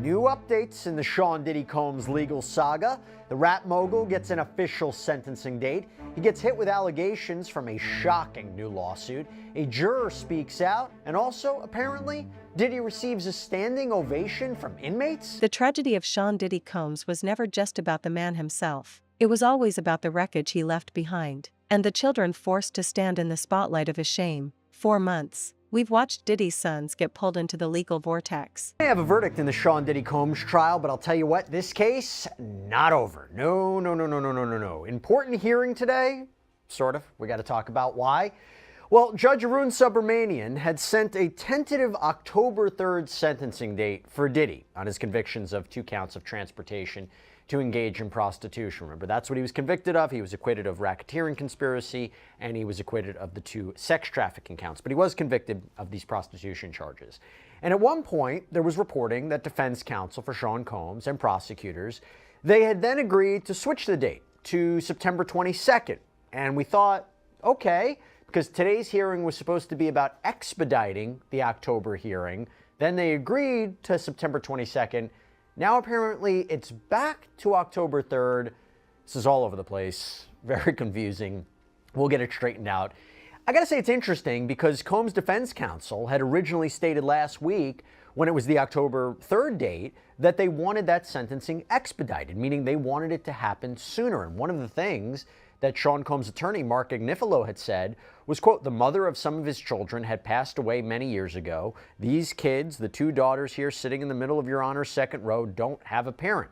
New updates in the Sean Diddy Combs legal saga. The rap mogul gets an official sentencing date. He gets hit with allegations from a shocking new lawsuit. A juror speaks out, and also, apparently, Diddy receives a standing ovation from inmates. The tragedy of Sean Diddy Combs was never just about the man himself. It was always about the wreckage he left behind, and the children forced to stand in the spotlight of his shame. 4 months. We've watched Diddy's sons get pulled into the legal vortex. I have a verdict in the Sean Diddy Combs trial, but I'll tell you what, this case, not over. No. Important hearing today, sort of. We got to talk about why. Well, Judge Arun Subramanian had sent a tentative October 3rd sentencing date for Diddy on his convictions of 2 counts of transportation to engage in prostitution. Remember, that's what he was convicted of. He was acquitted of racketeering conspiracy, and he was acquitted of the 2 sex trafficking counts. But he was convicted of these prostitution charges. And at one point, there was reporting that defense counsel for Sean Combs and prosecutors, they had then agreed to switch the date to September 22nd. And we thought, okay, because today's hearing was supposed to be about expediting the October hearing. Then they agreed to September 22nd. Now apparently it's back to October 3rd. This is all over the place. Very confusing. We'll get it straightened out. I gotta say it's interesting because Combs' defense counsel had originally stated last week, when it was the October 3rd date, that they wanted that sentencing expedited, meaning they wanted it to happen sooner. And one of the things that Sean Combs' attorney, Mark Agnifilo, had said was, quote, the mother of some of his children had passed away many years ago. These kids, the 2 daughters here sitting in the middle of Your Honor's second row, don't have a parent.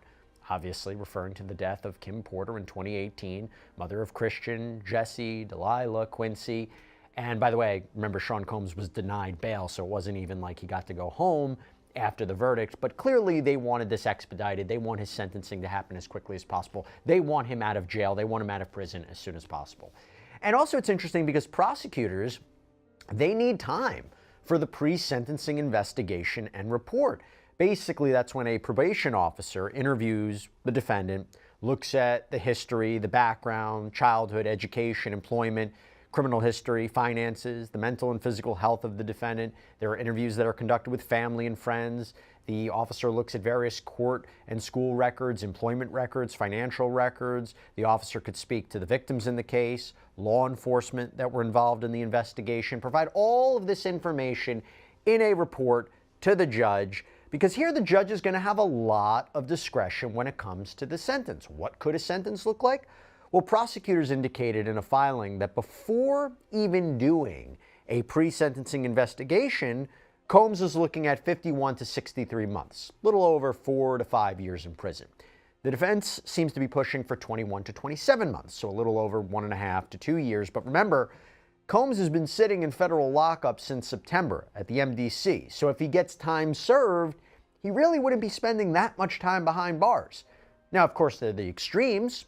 Obviously referring to the death of Kim Porter in 2018, mother of Christian, Jesse, Delilah, Quincy. And by the way, remember Sean Combs was denied bail, so it wasn't even like he got to go home after the verdict, but clearly they wanted this expedited. They want his sentencing to happen as quickly as possible. They want him out of jail. They want him out of prison as soon as possible. And also it's interesting because prosecutors, they need time for the pre-sentencing investigation and report. Basically, that's when a probation officer interviews the defendant, looks at the history, the background, childhood, education, employment, criminal history, finances, the mental and physical health of the defendant. There are interviews that are conducted with family and friends. The officer looks at various court and school records, employment records, financial records. The officer could speak to the victims in the case, law enforcement that were involved in the investigation, provide all of this information in a report to the judge, because here the judge is going to have a lot of discretion when it comes to the sentence. What could a sentence look like? Well, prosecutors indicated in a filing that before even doing a pre-sentencing investigation, Combs is looking at 51 to 63 months, a little over 4 to 5 years in prison. The defense seems to be pushing for 21 to 27 months, so a little over 1.5 to 2 years. But remember, Combs has been sitting in federal lockup since September at the MDC. So if he gets time served, he really wouldn't be spending that much time behind bars. Now, of course, they're the extremes.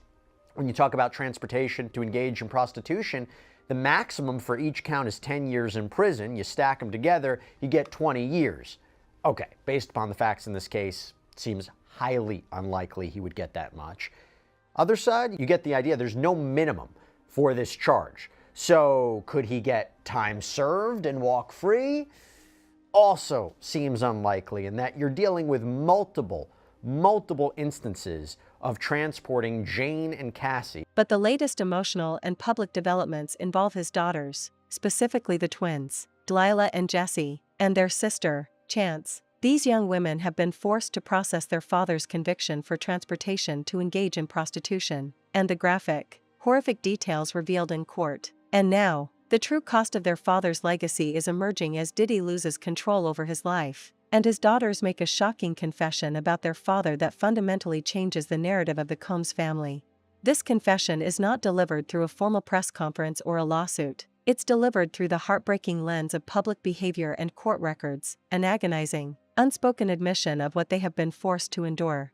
When you talk about transportation to engage in prostitution, the maximum for each count is 10 years in prison. You stack them together, you get 20 years. Okay, based upon the facts in this case, it seems highly unlikely he would get that much. Other side, you get the idea. There's no minimum for this charge. So could he get time served and walk free? Also seems unlikely, in that you're dealing with multiple instances of transporting Jane and Cassie. But the latest emotional and public developments involve his daughters, specifically the twins, Delilah and Jesse, and their sister, Chance. These young women have been forced to process their father's conviction for transportation to engage in prostitution, and the graphic, horrific details revealed in court. And now, the true cost of their father's legacy is emerging as Diddy loses control over his life, and his daughters make a shocking confession about their father that fundamentally changes the narrative of the Combs family. This confession is not delivered through a formal press conference or a lawsuit. It's delivered through the heartbreaking lens of public behavior and court records, an agonizing, unspoken admission of what they have been forced to endure.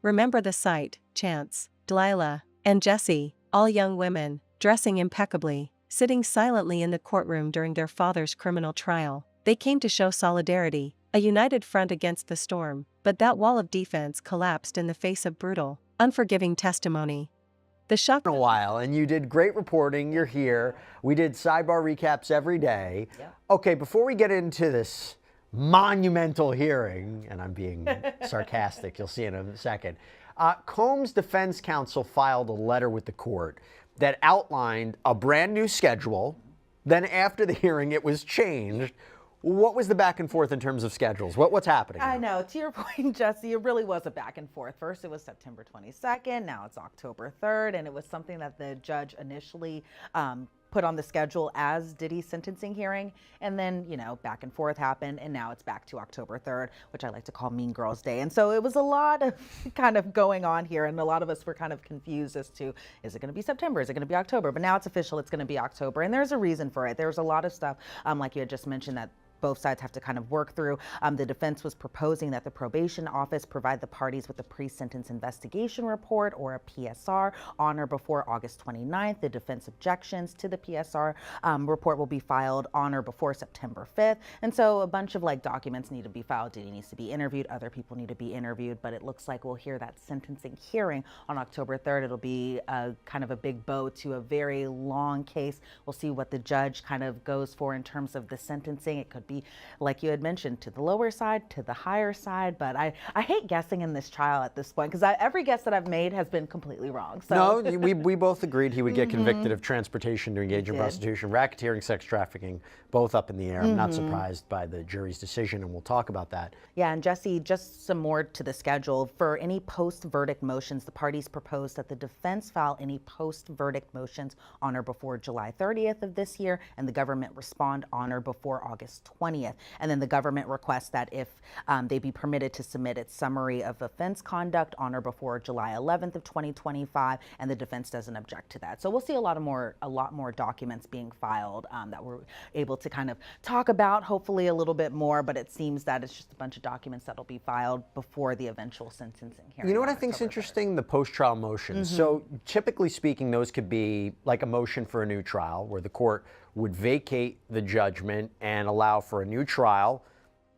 Remember the sight: Chance, Delilah, and Jesse, all young women, dressing impeccably, sitting silently in the courtroom during their father's criminal trial. They came to show solidarity, a united front against the storm, but that wall of defense collapsed in the face of brutal, unforgiving testimony. The shock. In a while, and you did great reporting. You're here. We did sidebar recaps every day. Yeah. Okay, before we get into this monumental hearing, and I'm being sarcastic, you'll see in a second. Combs' defense counsel filed a letter with the court that outlined a brand new schedule. Then after the hearing, it was changed. What was the back and forth in terms of schedules? What's happening now? I know. To your point, Jesse, it really was a back and forth. First, it was September 22nd. Now it's October 3rd. And it was something that the judge initially put on the schedule as Diddy's sentencing hearing. And then, back and forth happened. And now it's back to October 3rd, which I like to call Mean Girls Day. And so it was a lot of kind of going on here. And a lot of us were kind of confused as to, is it going to be September? Is it going to be October? But now it's official. It's going to be October. And there's a reason for it. There's a lot of stuff, like you had just mentioned, that both sides have to kind of work through. The defense was proposing that the probation office provide the parties with a pre-sentence investigation report, or a PSR, on or before August 29th. The defense objections to the PSR report will be filed on or before September 5th. And so a bunch of documents need to be filed. Diddy needs to be interviewed. Other people need to be interviewed. But it looks like we'll hear that sentencing hearing on October 3rd. It'll be kind of a big bow to a very long case. We'll see what the judge kind of goes for in terms of the sentencing. It could be, like you had mentioned, to the lower side, to the higher side. But I hate guessing in this trial at this point, because every guess that I've made has been completely wrong. So. No, we both agreed he would get convicted of transportation to engage in prostitution, racketeering, sex trafficking, both up in the air. I'm not surprised by the jury's decision, and we'll talk about that. Yeah, and Jesse, just some more to the schedule. For any post-verdict motions, the parties proposed that the defense file any post-verdict motions on or before July 30th of this year, and the government respond on or before August 20th. And then the government requests that if they be permitted to submit its summary of offense conduct on or before July 11th of 2025, and the defense doesn't object to that. So we'll see a lot more documents being filed that we're able to kind of talk about, hopefully a little bit more, but it seems that it's just a bunch of documents that'll be filed before the eventual sentencing hearing. You know what I think is interesting? The post-trial motions. So typically speaking, those could be like a motion for a new trial, where the court would vacate the judgment and allow for a new trial,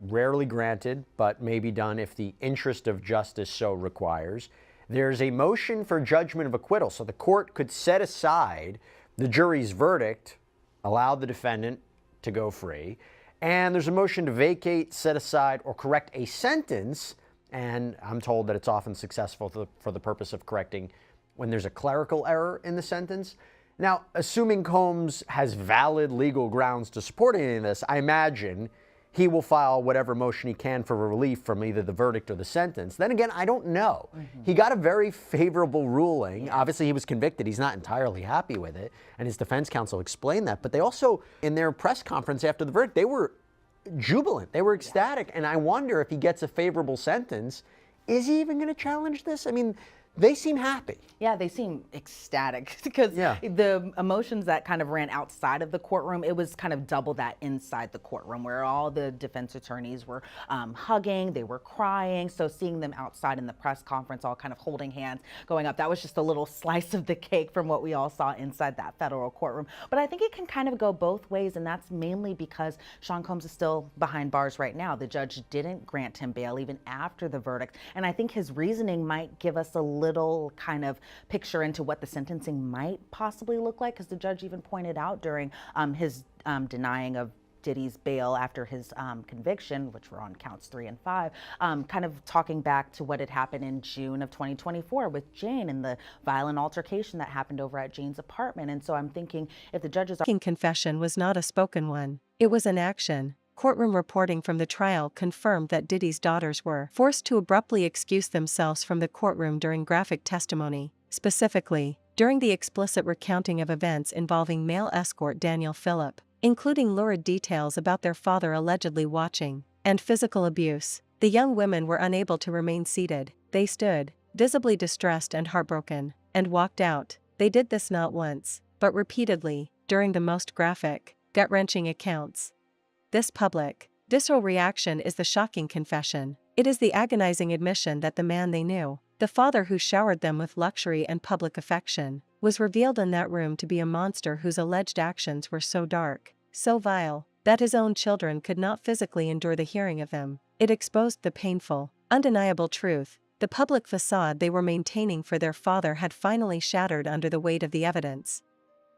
rarely granted, but may be done if the interest of justice so requires. There's a motion for judgment of acquittal, so the court could set aside the jury's verdict, allow the defendant to go free. And there's a motion to vacate, set aside, or correct a sentence, and I'm told that it's often successful for the purpose of correcting when there's a clerical error in the sentence. Now, assuming Combs has valid legal grounds to support any of this, I imagine he will file whatever motion he can for relief from either the verdict or the sentence. Then again, I don't know. He got a very favorable ruling. Obviously, he was convicted. He's not entirely happy with it, and his defense counsel explained that. But they also, in their press conference after the verdict, they were jubilant. They were ecstatic. And I wonder, if he gets a favorable sentence, is he even going to challenge this? I mean, they seem happy. Yeah, they seem ecstatic, because the emotions that kind of ran outside of the courtroom, it was kind of double that inside the courtroom, where all the defense attorneys were hugging, they were crying. So seeing them outside in the press conference, all kind of holding hands, going up, that was just a little slice of the cake from what we all saw inside that federal courtroom. But I think it can kind of go both ways, and that's mainly because Sean Combs is still behind bars right now. The judge didn't grant him bail even after the verdict, and I think his reasoning might give us a little kind of picture into what the sentencing might possibly look like, because the judge even pointed out during his denying of Diddy's bail after his conviction, which were on counts 3 and 5, kind of talking back to what had happened in June of 2024 with Jane and the violent altercation that happened over at Jane's apartment. And so I'm thinking, if the judges are— confession was not a spoken one. It was an action. Courtroom reporting from the trial confirmed that Diddy's daughters were forced to abruptly excuse themselves from the courtroom during graphic testimony. Specifically, during the explicit recounting of events involving male escort Daniel Phillip, including lurid details about their father allegedly watching, and physical abuse. The young women were unable to remain seated. They stood, visibly distressed and heartbroken, and walked out. They did this not once, but repeatedly, during the most graphic, gut-wrenching accounts. This public, visceral reaction is the shocking confession. It is the agonizing admission that the man they knew, the father who showered them with luxury and public affection, was revealed in that room to be a monster whose alleged actions were so dark, so vile, that his own children could not physically endure the hearing of them. It exposed the painful, undeniable truth. The public facade they were maintaining for their father had finally shattered under the weight of the evidence.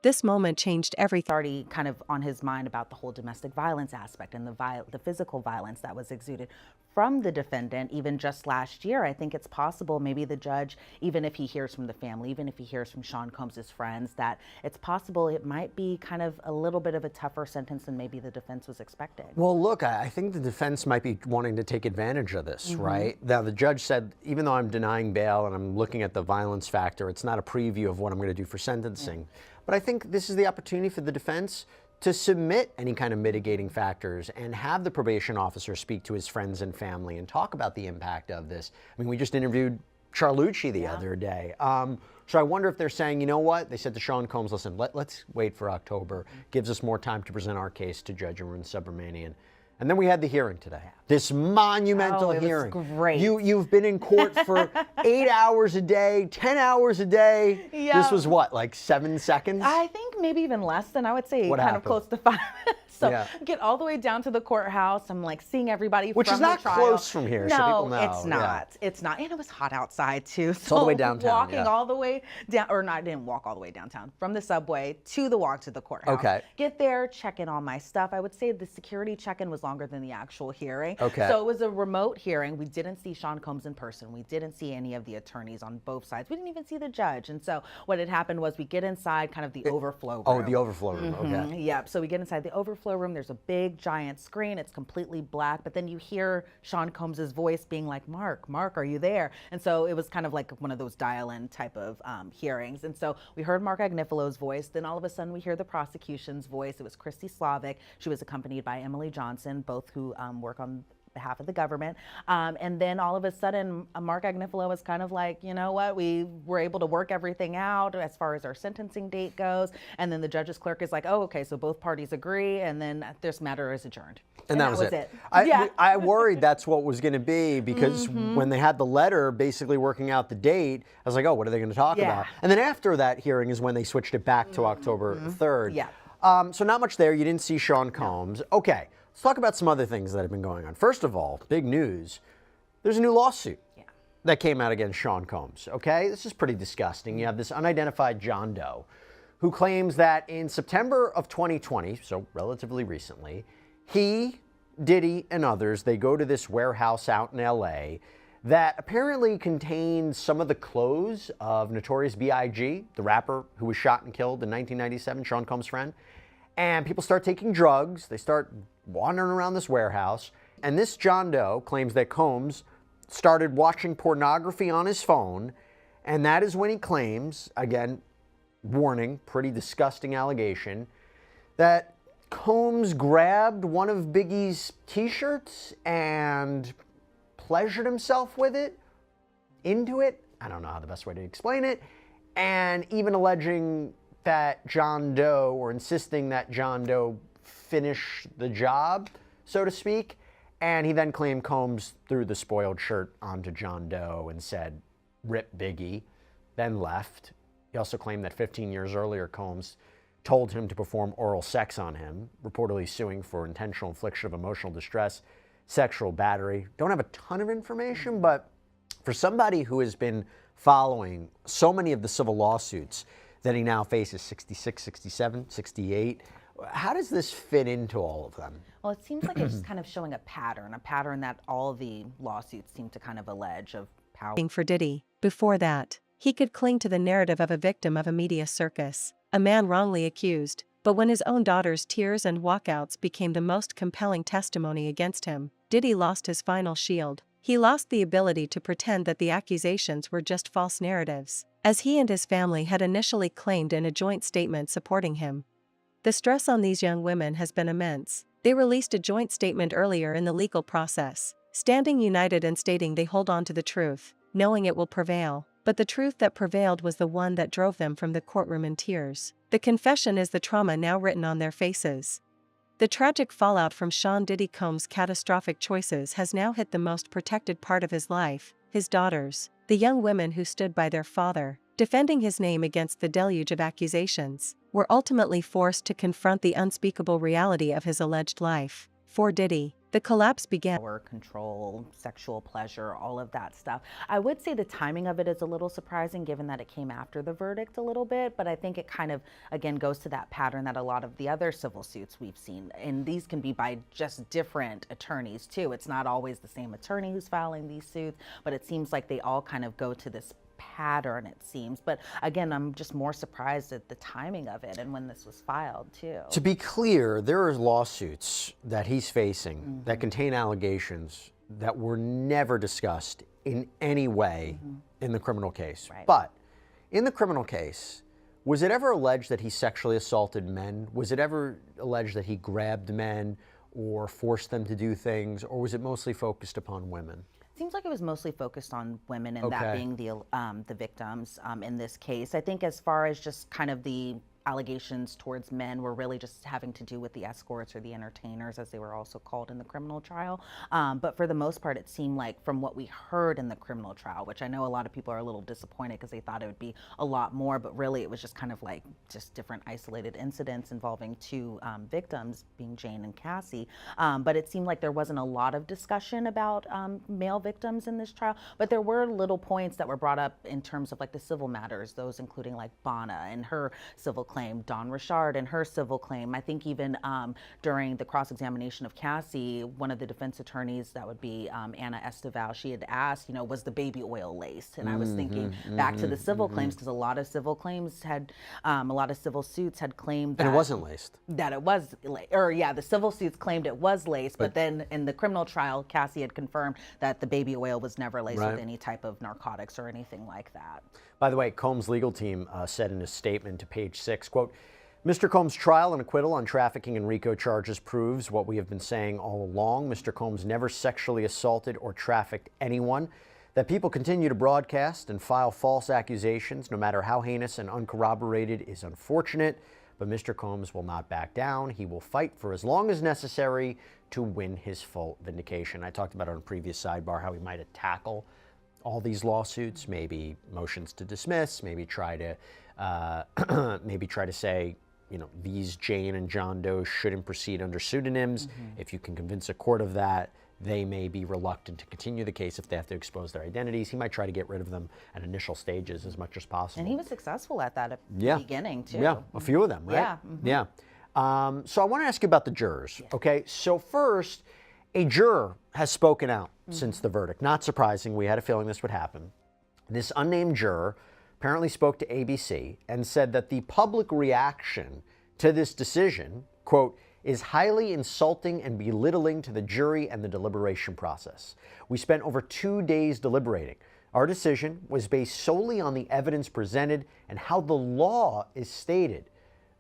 This moment changed everything. Already kind of on his mind about the whole domestic violence aspect and the physical violence that was exuded from the defendant even just last year. I think it's possible maybe the judge, even if he hears from the family, even if he hears from Sean Combs' friends, that it's possible it might be kind of a little bit of a tougher sentence than maybe the defense was expecting. Well, look, I think the defense might be wanting to take advantage of this, right? Now, the judge said, even though I'm denying bail and I'm looking at the violence factor, it's not a preview of what I'm going to do for sentencing. But I think this is the opportunity for the defense to submit any kind of mitigating factors and have the probation officer speak to his friends and family and talk about the impact of this. I mean, we just interviewed Charlucci the other day. So I wonder if they're saying, you know what? They said to Sean Combs, listen, let's wait for October. Gives us more time to present our case to Judge Arun Subramanian. And then we had the hearing today. This monumental hearing. Great. You've been in court for 8 hours a day, 10 hours a day. Yeah. This was what, like 7 seconds? I think maybe even less than, I would say, What kind of happened? close to 5. So Yeah. get all the way down to the courthouse. I'm like seeing everybody Which from is the not trial. close from here, so people know. it's Yeah. not. It's not. And it was hot outside too. So all the way downtown, walking yeah. all the way down, or not, I didn't walk all the way downtown, from the subway to the walk to the courthouse. Okay. Get there, check in all my stuff. I would say the security check-in was longer than the actual hearing. Okay. So it was a remote hearing. We didn't see Sean Combs in person. We didn't see any of the attorneys on both sides. We didn't even see the judge. And so what had happened was we get inside kind of the overflow room. Oh, the overflow room, okay. Yep. So we get inside the overflow room. There's a big giant screen. It's completely black, but then you hear Sean Combs' voice being like, Mark, are you there? And so it was kind of like one of those dial-in type of hearings. And so we heard Mark Agnifilo's voice. Then all of a sudden we hear the prosecution's voice. It was Christy Slavic. She was accompanied by Emily Johnson, both who work on behalf of the government. And then all of a sudden, Mark Agnifilo was kind of like, you know what, we were able to work everything out as far as our sentencing date goes. And then the judge's clerk is like, oh, okay, so both parties agree, and then this matter is adjourned. And that was it. Yeah. I worried that's what was going to be because when they had the letter basically working out the date, I was like, oh, what are they going to talk about? And then after that hearing is when they switched it back to October 3rd. Yeah. So not much there. You didn't see Sean Combs. Okay, let's talk about some other things that have been going on. First of all, big news. There's a new lawsuit that came out against Sean Combs. Okay, this is pretty disgusting. You have this unidentified John Doe who claims that in September of 2020, so relatively recently, he, Diddy, and others, they go to this warehouse out in LA that apparently contains some of the clothes of Notorious B.I.G., the rapper who was shot and killed in 1997, Sean Combs' friend. And people start taking drugs. They start wandering around this warehouse. And this John Doe claims that Combs started watching pornography on his phone. And that is when he claims, again, warning, pretty disgusting allegation, that Combs grabbed one of Biggie's t-shirts and pleasured himself with it, into it. I don't know how the best way to explain it. And even alleging that John Doe, or insisting that John Doe finish the job, so to speak. And he then claimed Combs threw the spoiled shirt onto John Doe and said, "Rip Biggie," then left. He also claimed that 15 years earlier, Combs told him to perform oral sex on him, reportedly suing for intentional infliction of emotional distress, sexual battery. Don't have a ton of information, but for somebody who has been following so many of the civil lawsuits that he now faces, 66, 67, 68, how does this fit into all of them? Well, it seems like it's just kind of showing a pattern that all the lawsuits seem to kind of allege of how. For Diddy, before that, he could cling to the narrative of a victim of a media circus, a man wrongly accused, but when his own daughter's tears and walkouts became the most compelling testimony against him, Diddy lost his final shield. He lost the ability to pretend that the accusations were just false narratives, as he and his family had initially claimed in a joint statement supporting him. The stress on these young women has been immense. They released a joint statement earlier in the legal process, standing united and stating they hold on to the truth, knowing it will prevail. But the truth that prevailed was the one that drove them from the courtroom in tears. The confession is the trauma now written on their faces. The tragic fallout from Sean Diddy Combs' catastrophic choices has now hit the most protected part of his life, his daughters, the young women who stood by their father, defending his name against the deluge of accusations, were ultimately forced to confront the unspeakable reality of his alleged life. For Diddy, The collapse began. Power, control, sexual pleasure, all of that stuff. I would say the timing of it is a little surprising given that it came after the verdict a little bit, but I think it kind of, again, goes to that pattern that a lot of the other civil suits we've seen, and these can be by just different attorneys too. It's not always the same attorney who's filing these suits, but it seems like they all kind of go to this pattern, it seems. But again, I'm just more surprised at the timing of it and when this was filed too. To be clear, there are lawsuits that he's facing that contain allegations that were never discussed in any way in the criminal case. Right. But in the criminal case, was it ever alleged that he sexually assaulted men? Was it ever alleged that he grabbed men or forced them to do things, or was it mostly focused upon women? Seems like it was mostly focused on women and that being the victims in this case. I think as far as just kind of the allegations towards men were really just having to do with the escorts or the entertainers, as they were also called in the criminal trial. But for the most part, it seemed like from what we heard in the criminal trial, which I know a lot of people are a little disappointed because they thought it would be a lot more, but really it was just kind of like just different isolated incidents involving two victims, being Jane and Cassie. But it seemed like there wasn't a lot of discussion about male victims in this trial, but there were little points that were brought up in terms of like the civil matters, those including like Bonna and her civil claim, Dawn Richard and her civil claim. I think even during the cross-examination of Cassie, one of the defense attorneys, that would be Anna Esteval, she had asked, was the baby oil laced? And I was thinking back to the civil claims, because a lot of civil claims had, a lot of civil suits had claimed that And it wasn't laced. That it was, the civil suits claimed it was laced, but then in the criminal trial, Cassie had confirmed that the baby oil was never laced with any type of narcotics or anything like that. By the way, Combs' legal team said in a statement to Page 6, quote, Mr. Combs' trial and acquittal on trafficking and RICO charges proves what we have been saying all along. Mr. Combs never sexually assaulted or trafficked anyone. That people continue to broadcast and file false accusations, no matter how heinous and uncorroborated, is unfortunate. But Mr. Combs will not back down. He will fight for as long as necessary to win his full vindication. I talked about it on a previous sidebar how he might tackle all these lawsuits, maybe motions to dismiss, maybe try to say, these Jane and John Doe shouldn't proceed under pseudonyms. If you can convince a court of that, they may be reluctant to continue the case if they have to expose their identities. He might try to get rid of them at initial stages as much as possible. And he was successful at that at the beginning too. Yeah, a few of them, right? Yeah. Yeah. So I want to ask you about the jurors, okay? So first, a juror has spoken out since the verdict. Not surprising, we had a feeling this would happen. This unnamed juror apparently spoke to ABC and said that the public reaction to this decision, quote, is highly insulting and belittling to the jury and the deliberation process. We spent over 2 days deliberating. Our decision was based solely on the evidence presented and how the law is stated.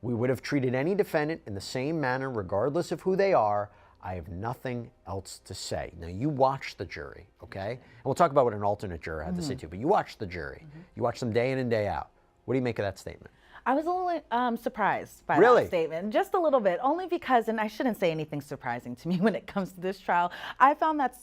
We would have treated any defendant in the same manner regardless of who they are. I have nothing else to say. Now, you watched the jury, okay? And we'll talk about what an alternate juror had to say too, but you watched the jury. You watched them day in and day out. What do you make of that statement? I was a little surprised by that statement, just a little bit, only because, and I shouldn't say anything surprising to me when it comes to this trial, I found that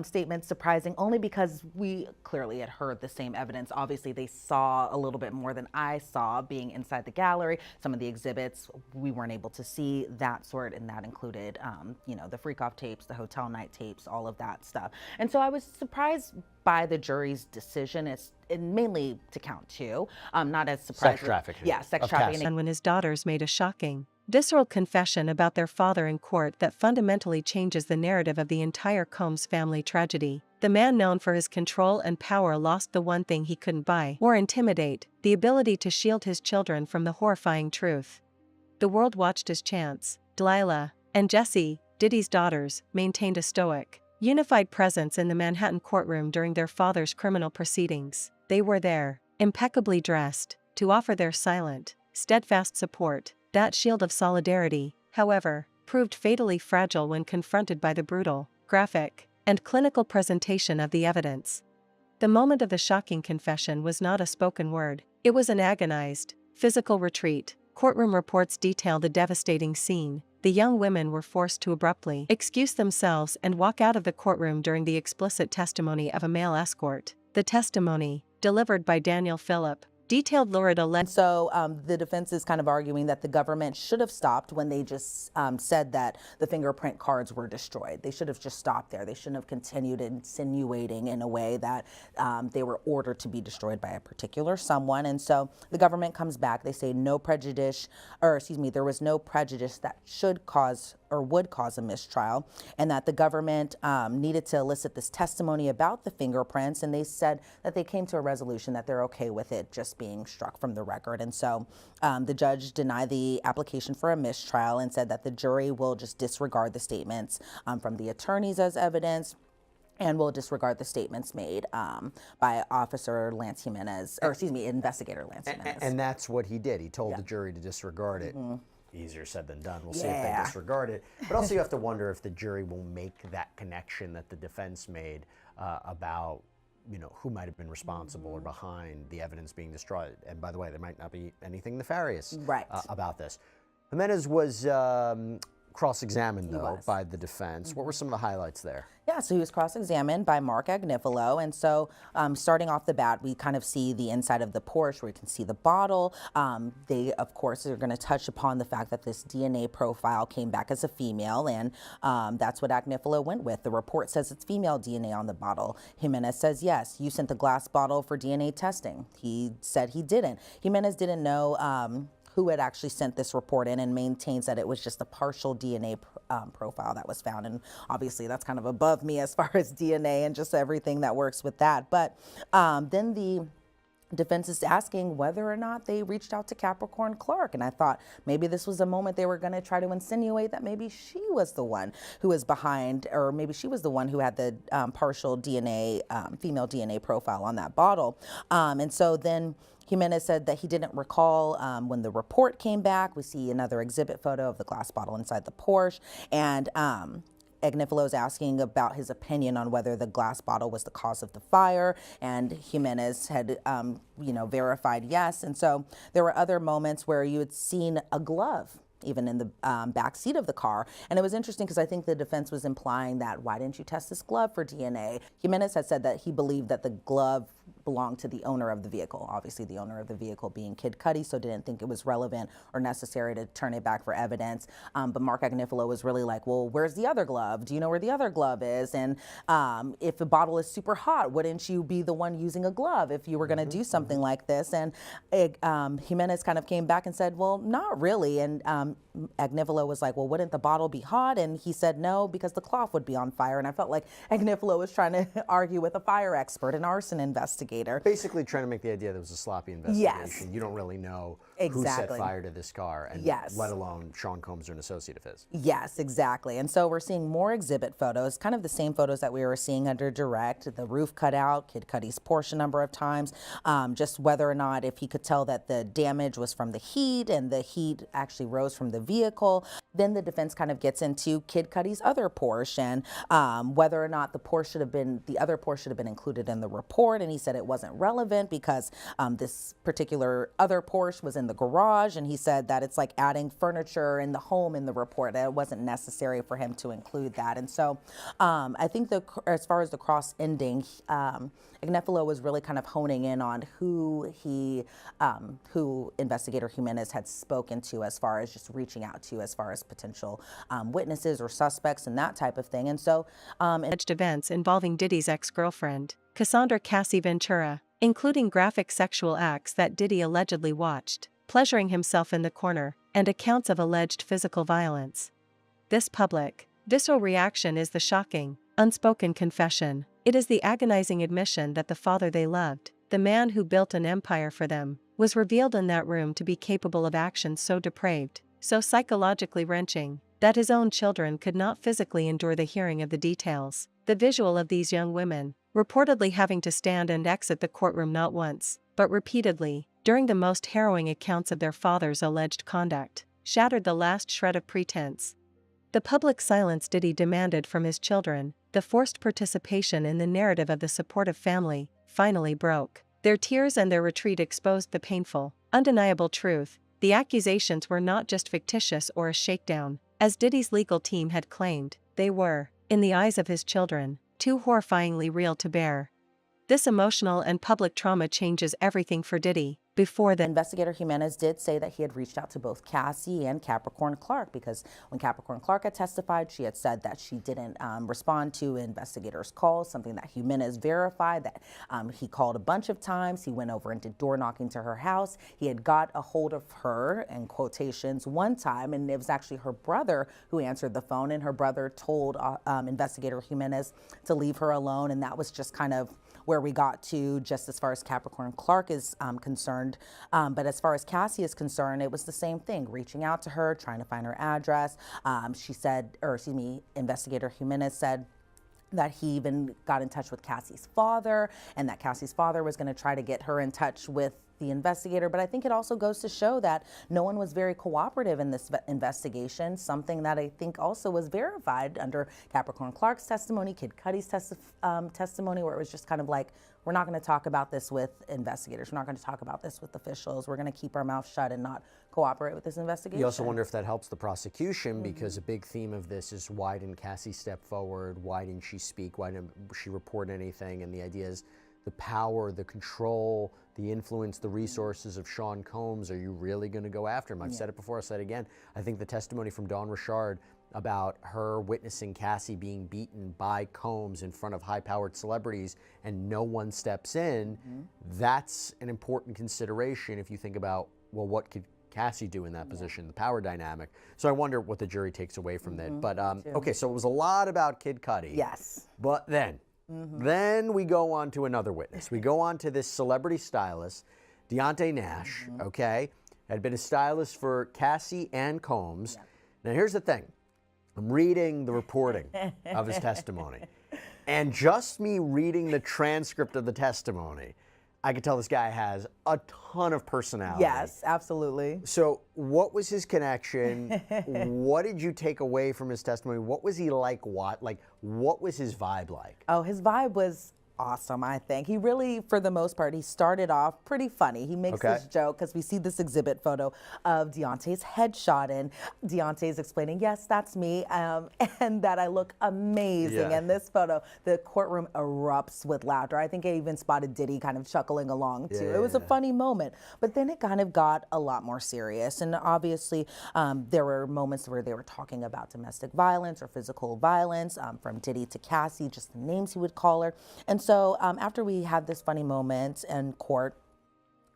statement surprising only because we clearly had heard the same evidence. Obviously, they saw a little bit more than I saw being inside the gallery. Some of the exhibits we weren't able to see, that sort, and that included, the freak-off tapes, the hotel night tapes, all of that stuff. And so I was surprised by the jury's decision. It's mainly to count two. Not as surprising. Sex trafficking. Yeah, sex trafficking. And when his daughters made a shocking, visceral confession about their father in court that fundamentally changes the narrative of the entire Combs family tragedy. The man known for his control and power lost the one thing he couldn't buy or intimidate, the ability to shield his children from the horrifying truth. The world watched as Chance, Delilah, and Jessie, Diddy's daughters, maintained a stoic, unified presence in the Manhattan courtroom during their father's criminal proceedings. They were there, impeccably dressed, to offer their silent, steadfast support. That shield of solidarity, however, proved fatally fragile when confronted by the brutal, graphic, and clinical presentation of the evidence. The moment of the shocking confession was not a spoken word. It was an agonized, physical retreat. Courtroom reports detail the devastating scene. The young women were forced to abruptly excuse themselves and walk out of the courtroom during the explicit testimony of a male escort. The testimony, delivered by Daniel Phillip, Detailed lurid alleged. So the defense is kind of arguing that the government should have stopped when they just said that the fingerprint cards were destroyed. They should have just stopped there. They shouldn't have continued insinuating in a way that they were ordered to be destroyed by a particular someone. And so the government comes back. They say no prejudice, or excuse me, there was no prejudice that should cause or would cause a mistrial, and that the government needed to elicit this testimony about the fingerprints, and they said that they came to a resolution that they're okay with it just being struck from the record. And so the judge denied the application for a mistrial and said that the jury will just disregard the statements from the attorneys as evidence, and will disregard the statements made by Officer Lance Jimenez, or excuse me, Investigator Lance Jimenez. And that's what he did. He told the jury to disregard it. Easier said than done. We'll see if they disregard it. But also you have to wonder if the jury will make that connection that the defense made about, you know, who might have been responsible or behind the evidence being destroyed. And by the way, there might not be anything nefarious about this. Jimenez was cross-examined, though, by the defense. What were some of the highlights there? Yeah, so he was cross-examined by Mark Agnifilo, and so starting off the bat, we kind of see the inside of the Porsche where you can see the bottle. They, of course, are going to touch upon the fact that this DNA profile came back as a female, and that's what Agnifilo went with. The report says it's female DNA on the bottle. Jimenez says, yes, you sent the glass bottle for DNA testing. He said he didn't. Jimenez didn't know who had actually sent this report in, and maintains that it was just a partial DNA profile that was found. And obviously that's kind of above me as far as DNA and just everything that works with that. But then the defense is asking whether or not they reached out to Capricorn Clark. And I thought maybe this was a moment they were going to try to insinuate that maybe she was the one who was behind, or maybe she was the one who had the partial DNA, female DNA profile on that bottle. And so then Jimenez said that he didn't recall when the report came back. We see another exhibit photo of the glass bottle inside the Porsche. And Agnifilo is asking about his opinion on whether the glass bottle was the cause of the fire, and Jimenez had, verified yes. And so there were other moments where you had seen a glove even in the back seat of the car. And it was interesting because I think the defense was implying that, why didn't you test this glove for DNA? Jimenez had said that he believed that the glove belonged to the owner of the vehicle, obviously the owner of the vehicle being Kid Cudi, so didn't think it was relevant or necessary to turn it back for evidence. But Mark Agnifilo was really like, well, where's the other glove? Do you know where the other glove is? And if a bottle is super hot, wouldn't you be the one using a glove if you were going to do something like this? And Jimenez kind of came back and said, well, not really. And Agnifilo was like, well, wouldn't the bottle be hot? And he said no, because the cloth would be on fire. And I felt like Agnifilo was trying to argue with a fire expert, an arson investigator. Basically trying to make the idea that it was a sloppy investigation. Yes. You don't really know who set fire to this car, and let alone Sean Combs or an associate of his. Yes, exactly. And so we're seeing more exhibit photos, kind of the same photos that we were seeing under direct, the roof cut out, Kid Cudi's Porsche a number of times, just whether or not if he could tell that the damage was from the heat and the heat actually rose from the vehicle. Then the defense kind of gets into Kid Cudi's other Porsche and whether or not the other Porsche should have been included in the report. And he said it wasn't relevant because this particular other Porsche was in the garage, and he said that it's like adding furniture in the home in the report, that it wasn't necessary for him to include that. And so I think as far as the cross ending, Agnifilo was really kind of honing in on who Investigator Jimenez had spoken to as far as just reaching out to as far as potential witnesses or suspects and that type of thing. And so alleged events involving Diddy's ex-girlfriend, Cassandra Cassie Ventura, including graphic sexual acts that Diddy allegedly watched, pleasuring himself in the corner, and accounts of alleged physical violence. This public, visceral reaction is the shocking, unspoken confession. It is the agonizing admission that the father they loved, the man who built an empire for them, was revealed in that room to be capable of actions so depraved, so psychologically wrenching, that his own children could not physically endure the hearing of the details. The visual of these young women, reportedly having to stand and exit the courtroom not once, but repeatedly, during the most harrowing accounts of their father's alleged conduct, shattered the last shred of pretense. The public silence Diddy demanded from his children, the forced participation in the narrative of the supportive family, finally broke. Their tears and their retreat exposed the painful, undeniable truth. The accusations were not just fictitious or a shakedown, as Diddy's legal team had claimed. They were, in the eyes of his children, too horrifyingly real to bear. This emotional and public trauma changes everything for Diddy. before the Investigator Jimenez did say that he had reached out to both Cassie and Capricorn Clark, because when Capricorn Clark had testified, she had said that she didn't respond to investigators' calls, something that Jimenez verified, that he called a bunch of times. He went over and did door knocking to her house. He had got a hold of her, in quotations, one time, and it was actually her brother who answered the phone, and her brother told Investigator Jimenez to leave her alone, and that was just kind of where we got to, just as far as Capricorn Clark is concerned. But as far as Cassie is concerned, it was the same thing, reaching out to her, trying to find her address. She said, or excuse me, Investigator Jimenez said that he even got in touch with Cassie's father, and that Cassie's father was going to try to get her in touch with the investigator. But I think it also goes to show that no one was very cooperative in this investigation, something that I think also was verified under Capricorn Clark's testimony, Kid Cudi's testimony, where it was just kind of like, we're not going to talk about this with investigators. We're not going to talk about this with officials. We're going to keep our mouth shut and not cooperate with this investigation. You also wonder if that helps the prosecution, because a big theme of this is, why didn't Cassie step forward? Why didn't she speak? Why didn't she report anything? And the idea is the power, the control, the influence, the resources of Sean Combs. Are you really going to go after him? I've said it before, I'll say it again. I think the testimony from Dawn Richard about her witnessing Cassie being beaten by Combs in front of high-powered celebrities and no one steps in, that's an important consideration if you think about, well, what could Cassie do in that position, the power dynamic. So I wonder what the jury takes away from that. But okay, so it was a lot about Kid Cudi. Yes. But then we go on to another witness. We go on to this celebrity stylist, Deontay Nash, okay? Had been a stylist for Cassie and Combs. Now here's the thing. I'm reading the reporting of his testimony. And just me reading the transcript of the testimony, I could tell this guy has a ton of personality. Yes, absolutely. So what was his connection? What did you take away from his testimony? What was he like? What was his vibe like? Oh, his vibe was awesome, I think. He really, for the most part, he started off pretty funny. He makes this joke, because we see this exhibit photo of Deontay's headshot, and Deontay's explaining, yes, that's me, and that I look amazing. And this photo, the courtroom erupts with laughter. I think I even spotted Diddy kind of chuckling along too. It was a funny moment, but then it kind of got a lot more serious. And obviously, there were moments where they were talking about domestic violence or physical violence, from Diddy to Cassie, just the names he would call her. And so after we had this funny moment in court,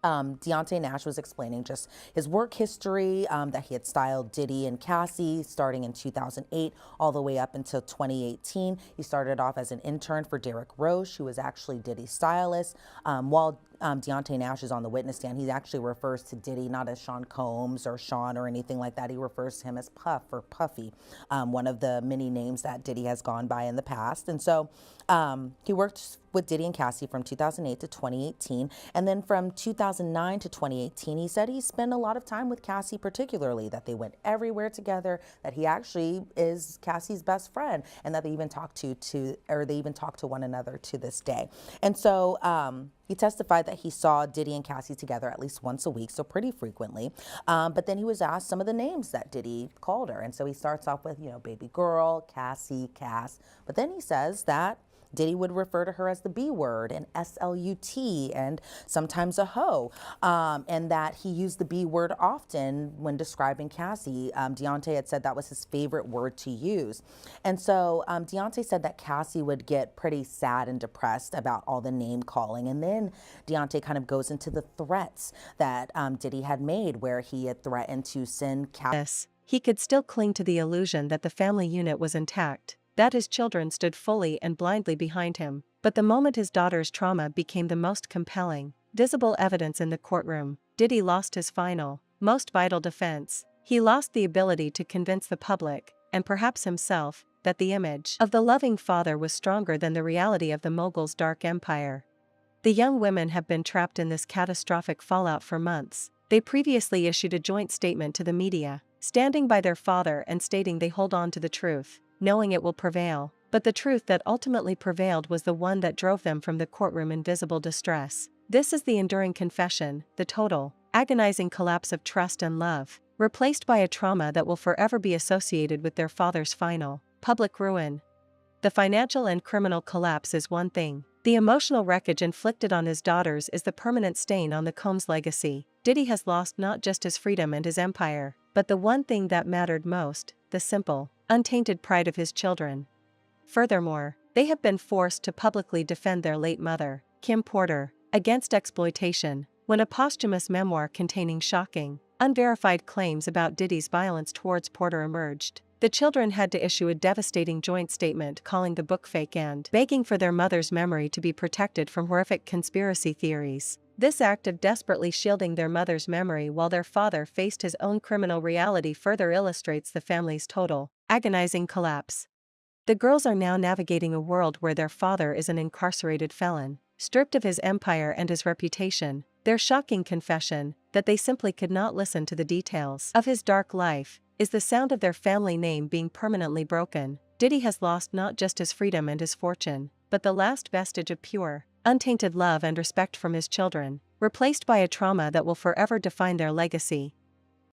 Deontay Nash was explaining just his work history, that he had styled Diddy and Cassie starting in 2008 all the way up until 2018. He started off as an intern for Derek Roche, who was actually Diddy's stylist. While Deontay Nash is on the witness stand, he actually refers to Diddy not as Sean Combs or Sean or anything like that. He refers to him as Puff or Puffy, one of the many names that Diddy has gone by in the past. And so he worked with Diddy and Cassie from 2008 to 2018. And then from 2009 to 2018, he said he spent a lot of time with Cassie, particularly, that they went everywhere together, that he actually is Cassie's best friend, and that they even talk to one another to this day. And so he testified that he saw Diddy and Cassie together at least once a week, so pretty frequently. But then he was asked some of the names that Diddy called her. And so he starts off with, baby girl, Cassie, Cass. But then he says that Diddy would refer to her as the B word and SLUT and sometimes a hoe, and that he used the B word often when describing Cassie. Deontay had said that was his favorite word to use. And so Deontay said that Cassie would get pretty sad and depressed about all the name calling. And then Deontay kind of goes into the threats that Diddy had made, where he had threatened to send Cassie. He could still cling to the illusion that the family unit was intact, that his children stood fully and blindly behind him. But the moment his daughter's trauma became the most compelling, visible evidence in the courtroom, Diddy lost his final, most vital defense. He lost the ability to convince the public, and perhaps himself, that the image of the loving father was stronger than the reality of the mogul's dark empire. The young women have been trapped in this catastrophic fallout for months. They previously issued a joint statement to the media, standing by their father and stating they hold on to the truth, knowing it will prevail. But the truth that ultimately prevailed was the one that drove them from the courtroom in visible distress. This is the enduring confession, the total, agonizing collapse of trust and love, replaced by a trauma that will forever be associated with their father's final, public ruin. The financial and criminal collapse is one thing, The emotional wreckage inflicted on his daughters is the permanent stain on the Combs legacy. Diddy has lost not just his freedom and his empire, but the one thing that mattered most, the simple, untainted pride of his children. Furthermore, they have been forced to publicly defend their late mother, Kim Porter, against exploitation, when a posthumous memoir containing shocking, unverified claims about Diddy's violence towards Porter emerged. The children had to issue a devastating joint statement calling the book fake and begging for their mother's memory to be protected from horrific conspiracy theories. This act of desperately shielding their mother's memory while their father faced his own criminal reality further illustrates the family's total, agonizing collapse. The girls are now navigating a world where their father is an incarcerated felon, stripped of his empire and his reputation. Their shocking confession, that they simply could not listen to the details of his dark life, is the sound of their family name being permanently broken. Diddy has lost not just his freedom and his fortune, but the last vestige of pure, untainted love and respect from his children, replaced by a trauma that will forever define their legacy.